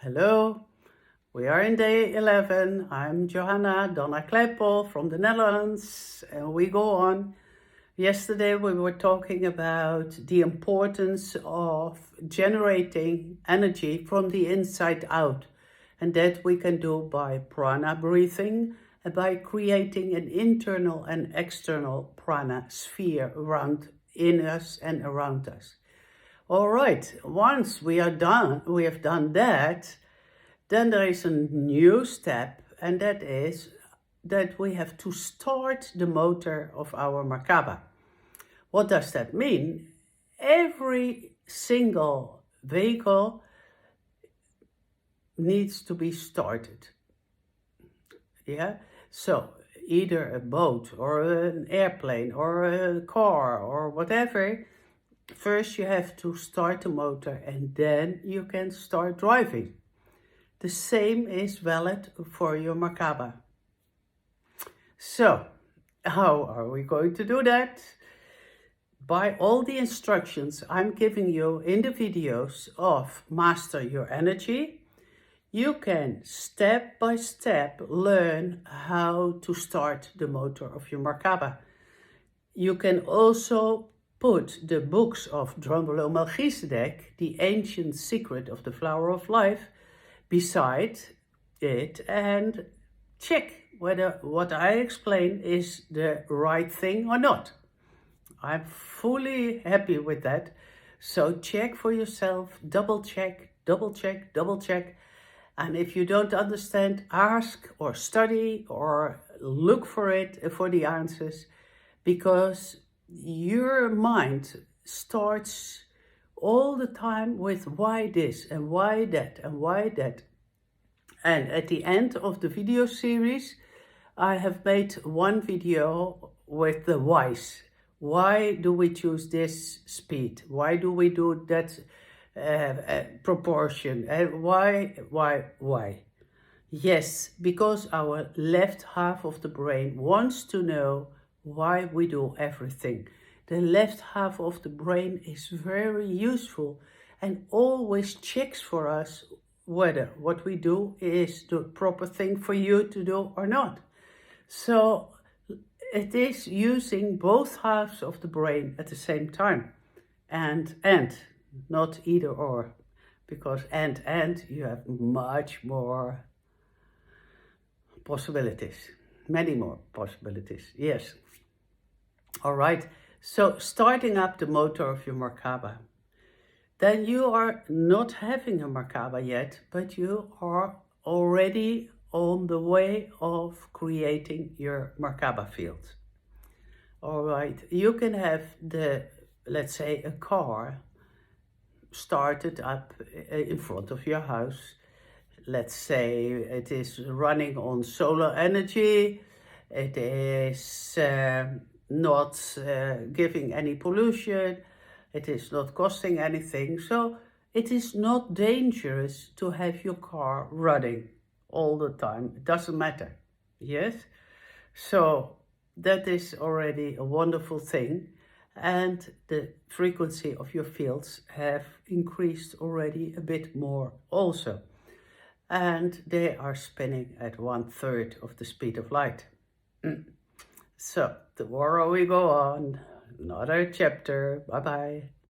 Hello, we are in day 11. I'm Johanna Donna Kleipel from the Netherlands, and we go on. Yesterday we were talking about the importance of generating energy from the inside out, and that we can do by prana breathing and by creating an internal and external prana sphere around in us and around us. All right, once we have done that, then there is a new step, and that is that we have to start the motor of our Merkaba. What does that mean? Every single vehicle needs to be started. Yeah, so either a boat or an airplane or a car or whatever. First, you have to start the motor and then you can start driving. The same is valid for your Merkaba. So, how are we going to do that? By all the instructions I'm giving you in the videos of Master Your Energy, you can step by step learn how to start the motor of your Merkaba. You can also put the books of Drunvalo Melchizedek, the ancient secret of the flower of life, beside it and check whether what I explain is the right thing or not. I'm fully happy with that. So check for yourself, double check. And if you don't understand, ask or study or look for it for the answers, because your mind starts all the time with why this and why that and why that. And at the end of the video series, I have made one video with the whys. Why do we choose this speed? Why do we do that proportion? And why? Yes, because our left half of the brain wants to know why we do everything. The left half of the brain is very useful and always checks for us whether what we do is the proper thing for you to do or not. So it is using both halves of the brain at the same time. And, not either or. Because and you have much more possibilities. Many more possibilities, yes. All right, so starting up the motor of your Merkaba. Then you are not having a Merkaba yet, but you are already on the way of creating your Merkaba field. All right, you can have let's say a car started up in front of your house. Let's say it is running on solar energy. It is not giving any pollution. It is not costing anything. So it is not dangerous to have your car running all the time. It doesn't matter. Yes? So that is already a wonderful thing. And the frequency of your fields have increased already a bit more also. And they are spinning at 1/3 of the speed of light. So tomorrow we go on, another chapter. Bye-bye.